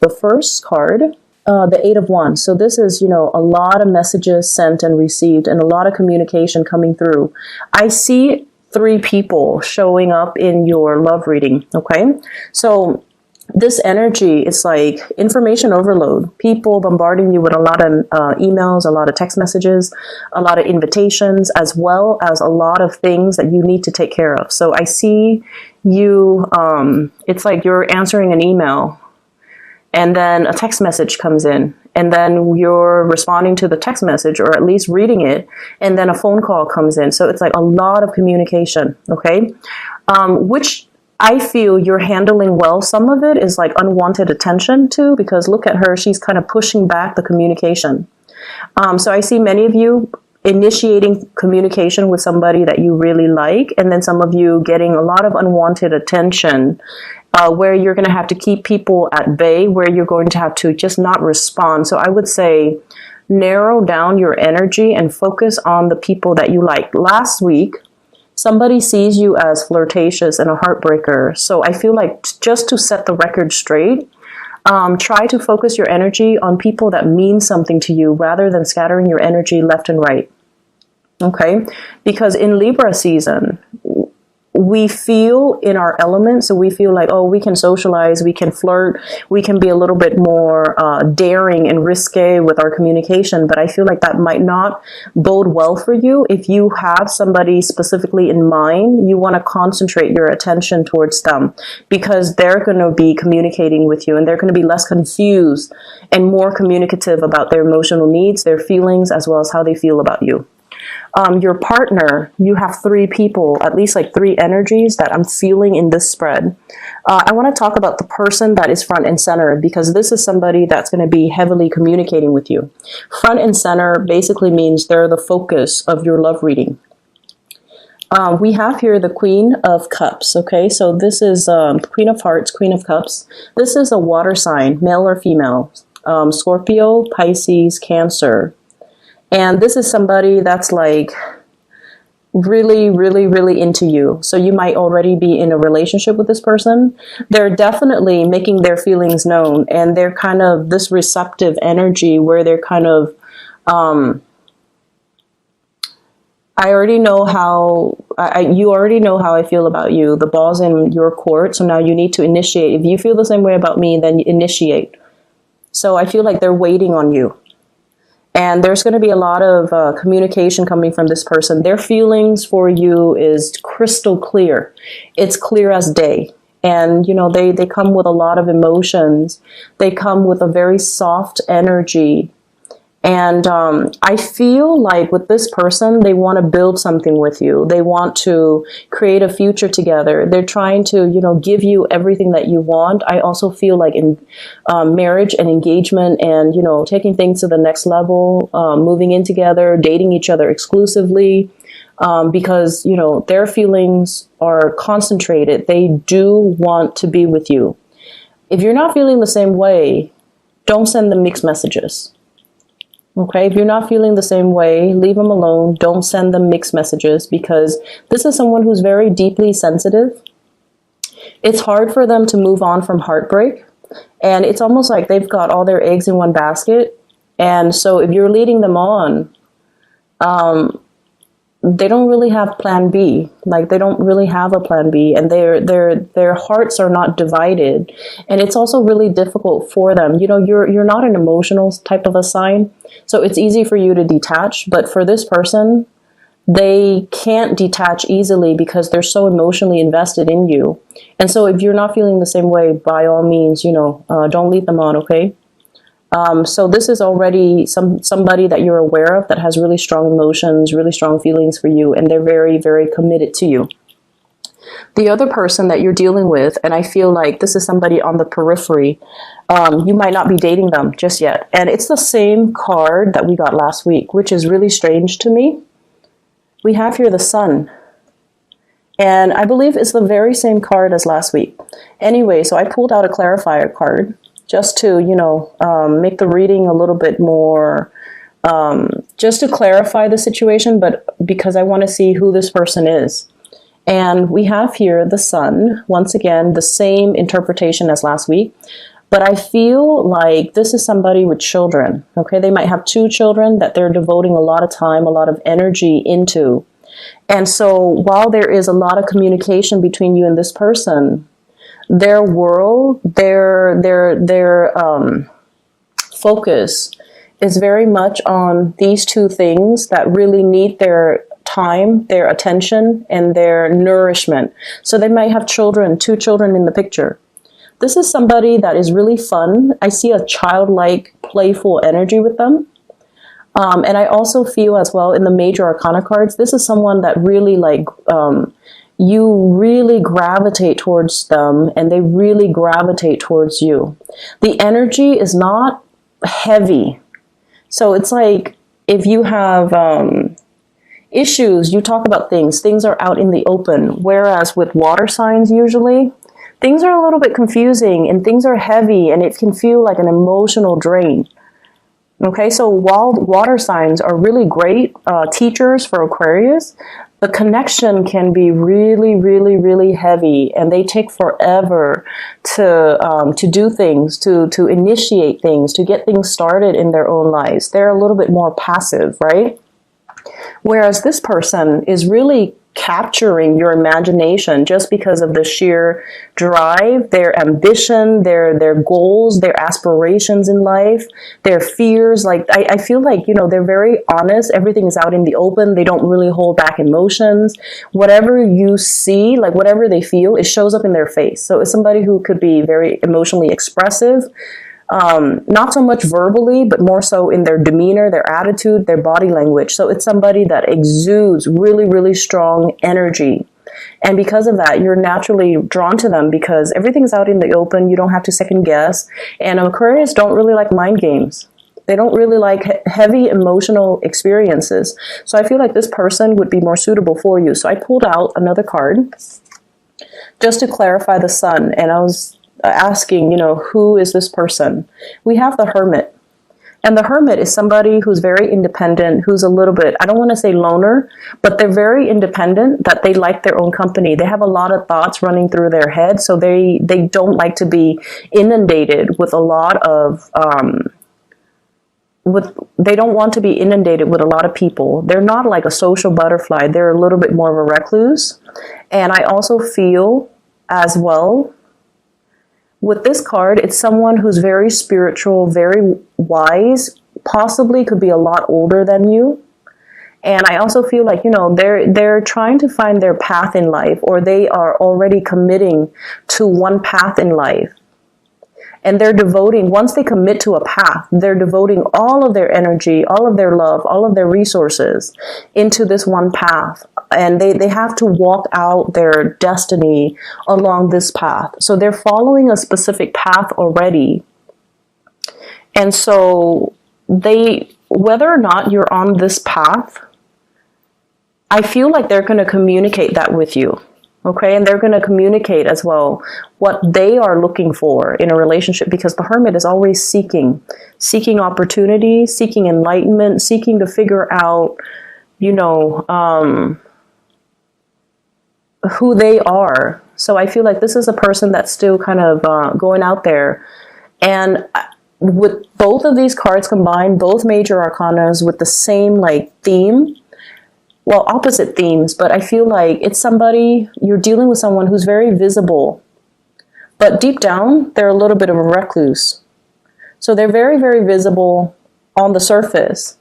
The first card, the Eight of Wands. So this is, a lot of messages sent and received and a lot of communication coming through. I see three people showing up in your love reading, okay? So this energy is like information overload. People bombarding you with a lot of emails, a lot of text messages, a lot of invitations, as well as a lot of things that you need to take care of. So I see you, it's like you're answering an email and then a text message comes in and then you're responding to the text message or at least reading it, and then a phone call comes in. So it's like a lot of communication, okay? Which I feel you're handling well. Some of it is like unwanted attention too, because look at her, she's kind of pushing back the communication. So I see many of you initiating communication with somebody that you really like, and then some of you getting a lot of unwanted attention, where you're going to have to keep people at bay, where you're going to have to just not respond. So I would say narrow down your energy and focus on the people that you like. Last week, somebody sees you as flirtatious and a heartbreaker. So I feel like just to set the record straight, try to focus your energy on people that mean something to you rather than scattering your energy left and right. Okay? Because in Libra season, we feel in our element, so we feel like, oh, we can socialize, we can flirt, we can be a little bit more daring and risque with our communication, but I feel like that might not bode well for you. If you have somebody specifically in mind, you want to concentrate your attention towards them, because they're going to be communicating with you and they're going to be less confused and more communicative about their emotional needs, their feelings, as well as how they feel about you. Your partner, you have three people, at least like three energies that I'm feeling in this spread. I want to talk about the person that is front and center, because this is somebody that's going to be heavily communicating with you. Front and center basically means they're the focus of your love reading. We have here the Queen of Cups, okay? So this is Queen of Hearts, Queen of Cups. This is a water sign, male or female, Scorpio, Pisces, Cancer. And this is somebody that's like really, really, really into you. So you might already be in a relationship with this person. They're definitely making their feelings known, and they're kind of this receptive energy where they're kind of, I already know how, you already know how I feel about you. The ball's in your court. So now you need to initiate. If you feel the same way about me, then initiate. So I feel like they're waiting on you. And there's going to be a lot of communication coming from this person. Their feelings for you is crystal clear. It's clear as day. And, they come with a lot of emotions. They come with a very soft energy. And I feel like with this person, they want to build something with you. They want to create a future together. They're trying to, give you everything that you want. I also feel like in marriage and engagement and, taking things to the next level, moving in together, dating each other exclusively, because, their feelings are concentrated. They do want to be with you. If you're not feeling the same way, don't send them mixed messages. Okay, if you're not feeling the same way, leave them alone. Don't send them mixed messages, because this is someone who's very deeply sensitive. It's hard for them to move on from heartbreak. And it's almost like they've got all their eggs in one basket. And so if you're leading them on, they don't really have plan B. Like, they don't really have a plan B, and their hearts are not divided. And it's also really difficult for them. You're not an emotional type of a sign, so it's easy for you to detach. But for this person, they can't detach easily because they're so emotionally invested in you. And so if you're not feeling the same way, by all means, don't lead them on, okay? So this is already somebody that you're aware of that has really strong emotions, really strong feelings for you, and they're very, very committed to you. The other person that you're dealing with, and I feel like this is somebody on the periphery, you might not be dating them just yet. And it's the same card that we got last week, which is really strange to me. We have here the Sun. And I believe it's the very same card as last week. Anyway, so I pulled out a clarifier card, just to, make the reading a little bit more, just to clarify the situation, but because I want to see who this person is. And we have here the Sun, once again, the same interpretation as last week. But I feel like this is somebody with children, okay? They might have 2 children that they're devoting a lot of time, a lot of energy into. And so while there is a lot of communication between you and this person, their world, their focus is very much on these 2 things that really need their time, their attention, and their nourishment. So they might have children, 2 children in the picture. This is somebody that is really fun. I see a childlike, playful energy with them. And I also feel as well in the major arcana cards, this is someone that really you really gravitate towards them and they really gravitate towards you. The energy is not heavy. So it's like if you have issues, you talk about things are out in the open. Whereas with water signs usually, things are a little bit confusing and things are heavy and it can feel like an emotional drain. Okay, so while water signs are really great teachers for Aquarius, the connection can be really, really, really heavy and they take forever to do things, to initiate things, to get things started in their own lives. They're a little bit more passive, right? Whereas this person is really capturing your imagination just because of the sheer drive, their ambition, their goals, their aspirations in life, their fears. Like I feel like, they're very honest. Everything is out in the open. They don't really hold back emotions. Whatever you see, like whatever they feel, it shows up in their face. So it's somebody who could be very emotionally expressive. Not so much verbally, but more so in their demeanor, their attitude, their body language. So it's somebody that exudes really, really strong energy. And because of that, you're naturally drawn to them because everything's out in the open. You don't have to second guess. And Aquarius don't really like mind games. They don't really like heavy emotional experiences. So I feel like this person would be more suitable for you. So I pulled out another card just to clarify the sun. And I was asking, who is this person? We have the Hermit. And the Hermit is somebody who's very independent, who's a little bit, I don't want to say loner, but they're very independent, that they like their own company. They have a lot of thoughts running through their head, so they don't like to be inundated with a lot of, they don't want to be inundated with a lot of people. They're not like a social butterfly. They're a little bit more of a recluse. And I also feel as well, with this card, it's someone who's very spiritual, very wise, possibly could be a lot older than you. And I also feel like, they're trying to find their path in life, or they are already committing to one path in life. And they're devoting, once they commit to a path, they're devoting all of their energy, all of their love, all of their resources into this one path. And they have to walk out their destiny along this path. So they're following a specific path already. And so whether or not you're on this path, I feel like they're going to communicate that with you. Okay, and they're going to communicate as well what they are looking for in a relationship, because the Hermit is always seeking opportunity, seeking enlightenment, seeking to figure out, who they are. So I feel like this is a person that's still kind of going out there. And with both of these cards combined, both major arcanas with the same theme, well, opposite themes, but I feel like it's somebody, you're dealing with someone who's very visible, but deep down, they're a little bit of a recluse. So they're very, very visible on the surface,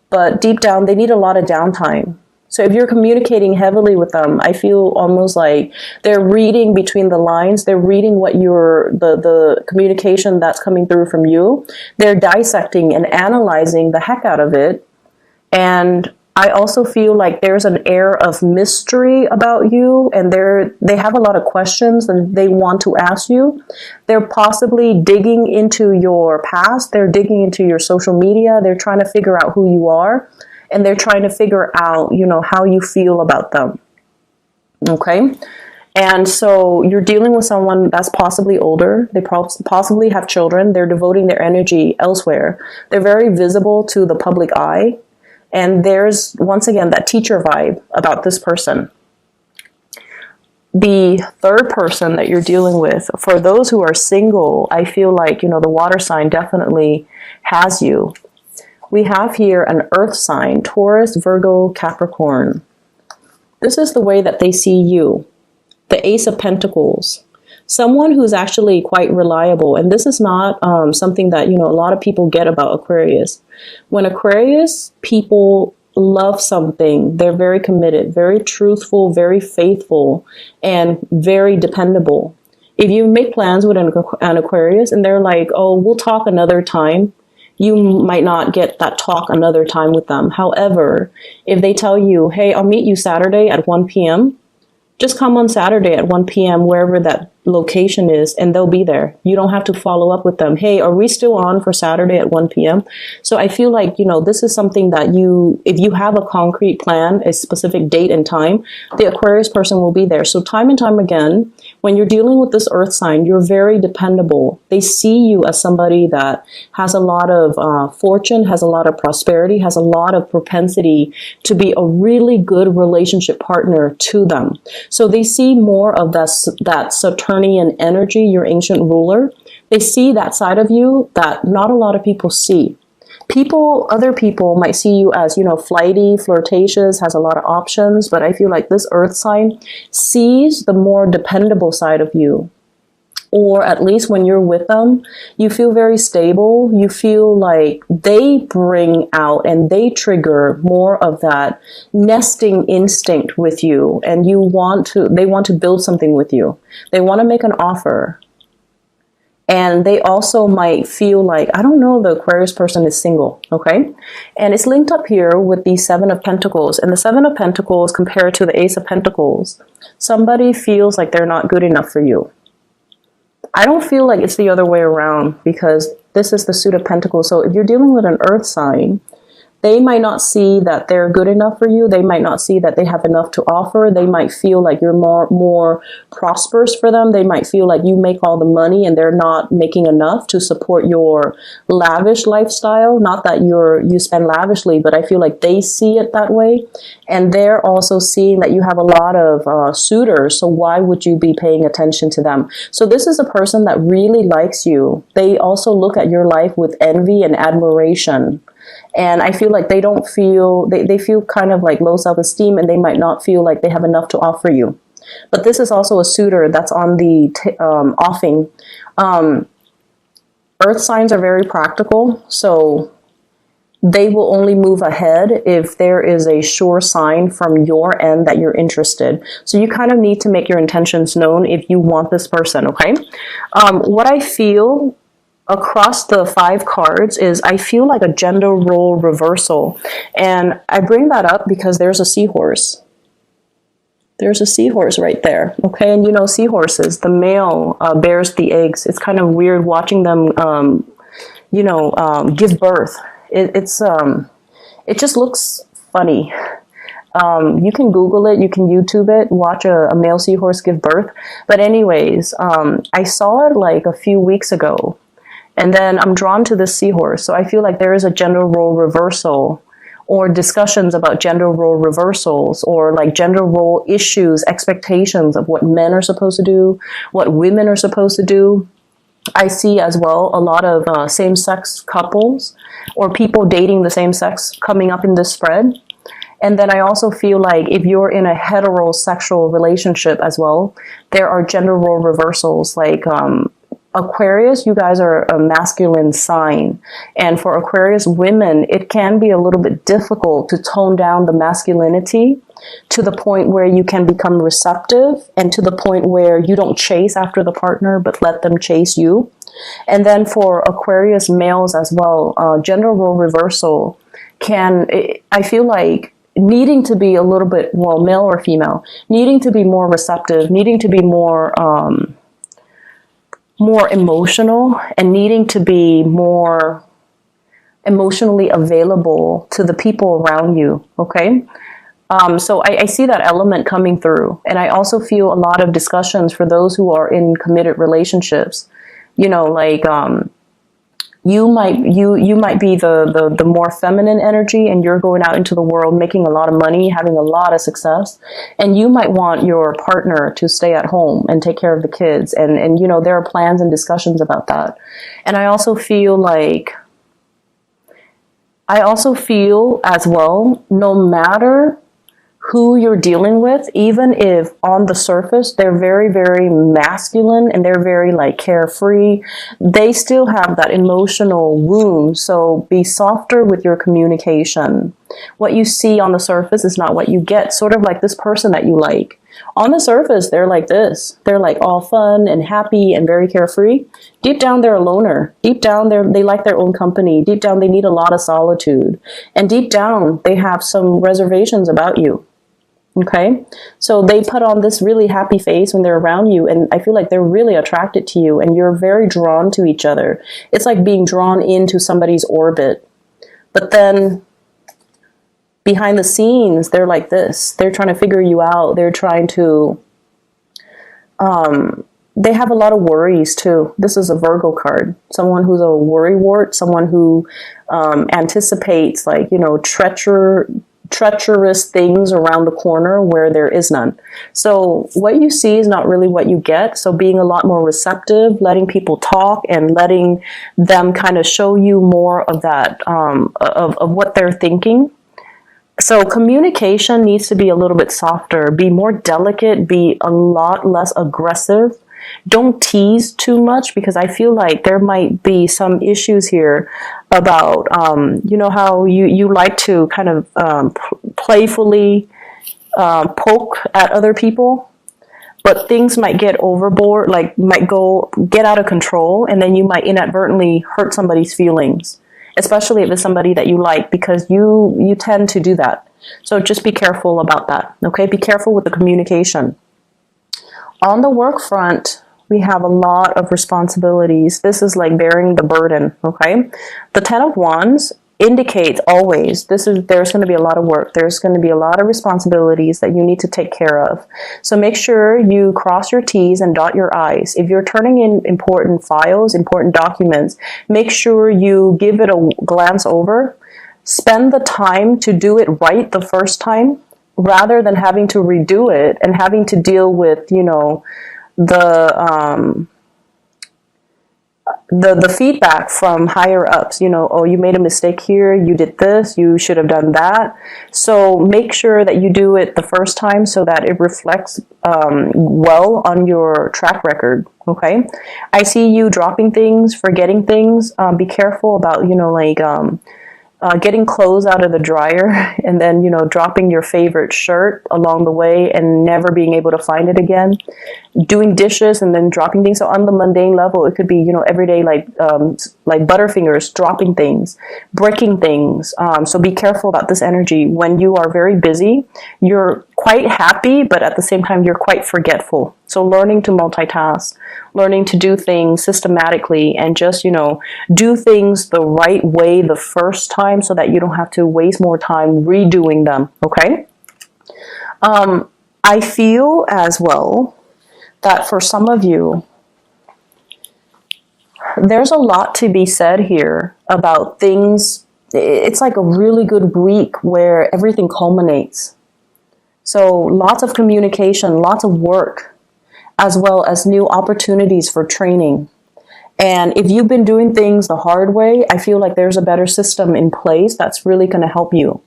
but deep down, they need a lot of downtime. So if you're communicating heavily with them, I feel almost like they're reading between the lines. They're reading what the communication that's coming through from you. They're dissecting and analyzing the heck out of it. And I also feel like there's an air of mystery about you, and they have a lot of questions that they want to ask you. They're possibly digging into your past. They're digging into your social media. They're trying to figure out who you are, and they're trying to figure out, how you feel about them. Okay? And so you're dealing with someone that's possibly older. They possibly have children. They're devoting their energy elsewhere. They're very visible to the public eye. And there's, once again, that teacher vibe about this person. the third person that you're dealing with, for those who are single, I feel like, you know, the water sign definitely has you. We have here an earth sign, Taurus, Virgo, Capricorn. This is the way that they see you. The Ace of Pentacles. Someone who's actually quite reliable. And this is not something that, you know, a lot of people get about Aquarius. When Aquarius people love something, they're very committed, very truthful, very faithful, and very dependable. If you make plans with an Aquarius and they're like, oh, we'll talk another time, you might not get that talk another time with them. However, if they tell you, hey, I'll meet you Saturday at 1 p.m., just come on Saturday at 1 p.m., wherever that location is, and they'll be there. You don't have to follow up with them. Hey, are we still on for Saturday at 1 p.m.? So I feel like, you know, this is something that if you have a concrete plan, a specific date and time, the Aquarius person will be there. So time and time again, when you're dealing with this earth sign, you're very dependable. They see you as somebody that has a lot of fortune, has a lot of prosperity, has a lot of propensity to be a really good relationship partner to them. So they see more of that Saturnian energy, your ancient ruler. They see that side of you that not a lot of people see. Other people might see you as, you know, flighty, flirtatious, has a lot of options, but I feel like this earth sign sees the more dependable side of you. Or at least when you're with them, you feel very stable. You feel like they bring out and they trigger more of that nesting instinct with you. And they want to build something with you. They want to make an offer. And they also might feel like, I don't know, the Aquarius person is single, okay? And it's linked up here with the Seven of Pentacles. And the Seven of Pentacles compared to the Ace of Pentacles, somebody feels like they're not good enough for you. I don't feel like it's the other way around, because this is the Suit of Pentacles. So if you're dealing with an earth sign, they might not see that they're good enough for you. They might not see that they have enough to offer. They might feel like you're more prosperous for them. They might feel like you make all the money and they're not making enough to support your lavish lifestyle. Not that you spend lavishly, but I feel like they see it that way. And they're also seeing that you have a lot of suitors. So why would you be paying attention to them? So this is a person that really likes you. They also look at your life with envy and admiration. And I feel like they feel kind of like low self-esteem, and they might not feel like they have enough to offer you. But this is also a suitor that's on the offing. Earth signs are very practical, so they will only move ahead if there is a sure sign from your end that you're interested. So you kind of need to make your intentions known if you want this person, okay? What I feel across the 5 cards is I feel like a gender role reversal. And I bring that up because there's a seahorse. There's a seahorse right there, okay? And you know, seahorses, the male bears the eggs. It's kind of weird watching them, give birth. It just looks funny. You can Google it, you can YouTube it, watch a male seahorse give birth. But anyways, I saw it like a few weeks ago. And then I'm drawn to this seahorse. So I feel like there is a gender role reversal, or discussions about gender role reversals, or like gender role issues, expectations of what men are supposed to do, what women are supposed to do. I see as well a lot of same-sex couples or people dating the same sex coming up in this spread. And then I also feel like if you're in a heterosexual relationship as well, there are gender role reversals, like Aquarius, you guys are a masculine sign. And for Aquarius women, it can be a little bit difficult to tone down the masculinity to the point where you can become receptive, and to the point where you don't chase after the partner, but let them chase you. And then for Aquarius males as well, gender role reversal I feel like needing to be a little bit, well, male or female, needing to be more receptive, needing to be more emotional, and needing to be more emotionally available to the people around you, okay? So I see that element coming through. And I also feel a lot of discussions for those who are in committed relationships, you know, like you might be the more feminine energy, and you're going out into the world making a lot of money, having a lot of success, and you might want your partner to stay at home and take care of the kids, and you know, there are plans and discussions about that. And I also feel as well, no matter who you're dealing with, even if on the surface they're very, very masculine and they're very like carefree, they still have that emotional wound. So be softer with your communication. What you see on the surface is not what you get. Sort of like this person that you like. On the surface, they're like this. They're like all fun and happy and very carefree. Deep down, they're a loner. Deep down, they like their own company. Deep down, they need a lot of solitude. And deep down, they have some reservations about you. Okay, so they put on this really happy face when they're around you, and I feel like they're really attracted to you, and you're very drawn to each other. It's like being drawn into somebody's orbit. But then behind the scenes, they're like this. They're trying to figure you out. They're trying to, they have a lot of worries too. This is a Virgo card. Someone who's a worrywart, someone who anticipates, like, you know, treacherous things around the corner where there is none. So what you see is not really what you get. So being a lot more receptive, letting people talk and letting them kind of show you more of that, of what they're thinking. So communication needs to be a little bit softer, be more delicate, be a lot less aggressive. Don't tease too much, because I feel like there might be some issues here about, you know, how you like to kind of playfully poke at other people, but things might get overboard, like might get out of control, and then you might inadvertently hurt somebody's feelings, especially if it's somebody that you like, because you tend to do that. So just be careful about that, okay? Be careful with the communication. On the work front, we have a lot of responsibilities. This is like bearing the burden, okay? The Ten of Wands indicates always there's going to be a lot of work. There's going to be a lot of responsibilities that you need to take care of. So make sure you cross your T's and dot your I's. If you're turning in important files, important documents, make sure you give it a glance over. Spend the time to do it right the first time, rather than having to redo it and having to deal with, you know, the feedback from higher ups, you know, oh, you made a mistake here, you did this, you should have done that. So make sure that you do it the first time so that it reflects well on your track record, okay? I see you dropping things, forgetting things. Be careful about, you know, like getting clothes out of the dryer and then, you know, dropping your favorite shirt along the way and never being able to find it again. Doing dishes and then dropping things. So on the mundane level, it could be, you know, everyday, like Butterfingers, dropping things, breaking things. So be careful about this energy. When you are very busy, you're quite happy, but at the same time, you're quite forgetful. So learning to multitask, learning to do things systematically, and just, you know, do things the right way the first time so that you don't have to waste more time redoing them, okay? I feel as well that for some of you, there's a lot to be said here about things. It's like a really good week where everything culminates. So lots of communication, lots of work, as well as new opportunities for training. And if you've been doing things the hard way, I feel like there's a better system in place that's really going to help you.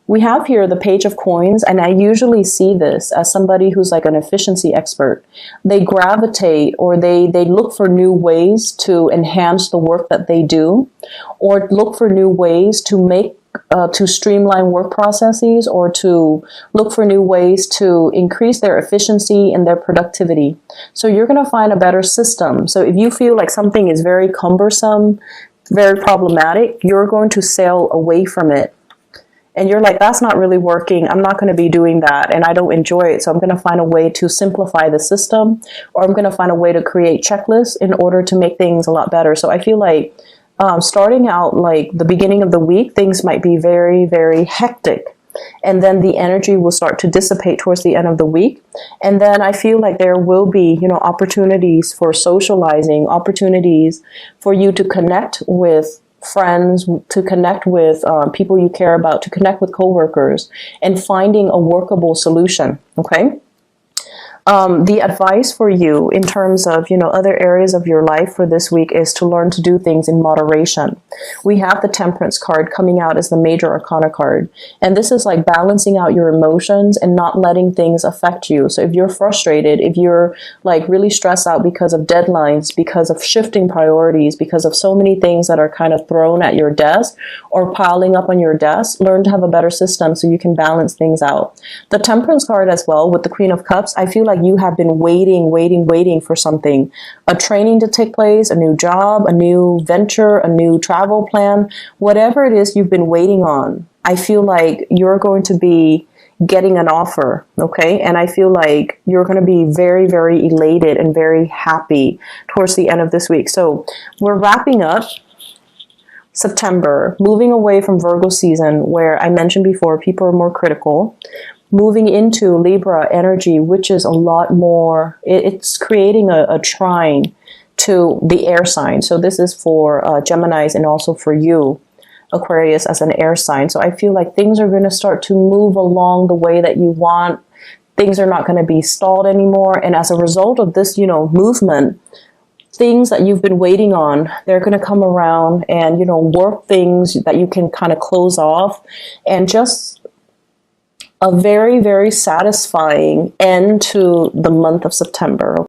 We have here the Page of Coins, and I usually see this as somebody who's like an efficiency expert. They gravitate, or they look for new ways to enhance the work that they do, or look for new ways to make to streamline work processes, or to look for new ways to increase their efficiency and their productivity. So you're going to find a better system. So if you feel like something is very cumbersome, very problematic, you're going to sail away from it. And you're like, that's not really working. I'm not going to be doing that, and I don't enjoy it. So I'm going to find a way to simplify the system, or I'm going to find a way to create checklists in order to make things a lot better. So I feel like starting out like the beginning of the week, things might be very, very hectic. And then the energy will start to dissipate towards the end of the week. And then I feel like there will be, opportunities for socializing, opportunities for you to connect with friends, to connect with people you care about, to connect with coworkers, and finding a workable solution. Okay. The advice for you in terms of, other areas of your life for this week is to learn to do things in moderation. We have the Temperance card coming out as the major arcana card. And this is like balancing out your emotions and not letting things affect you. So if you're frustrated, if you're like really stressed out because of deadlines, because of shifting priorities, because of so many things that are kind of thrown at your desk or piling up on your desk, learn to have a better system so you can balance things out. The Temperance card as well with the Queen of Cups, I feel like you have been waiting for something, a training to take place, a new job, a new venture, a new travel plan, whatever it is you've been waiting on. I feel like you're going to be getting an offer, okay? And I feel like you're going to be very, very elated and very happy towards the end of this week. So we're wrapping up September, moving away from Virgo season, where I mentioned before, people are more critical, moving into Libra energy, which is a lot more, it's creating a trine to the air sign. So this is for Geminis and also for you, Aquarius, as an air sign. So I feel like things are going to start to move along the way that you want. Things are not going to be stalled anymore. And as a result of this, movement, things that you've been waiting on, they're going to come around and, work things that you can kind of close off, and just a very, very satisfying end to the month of September.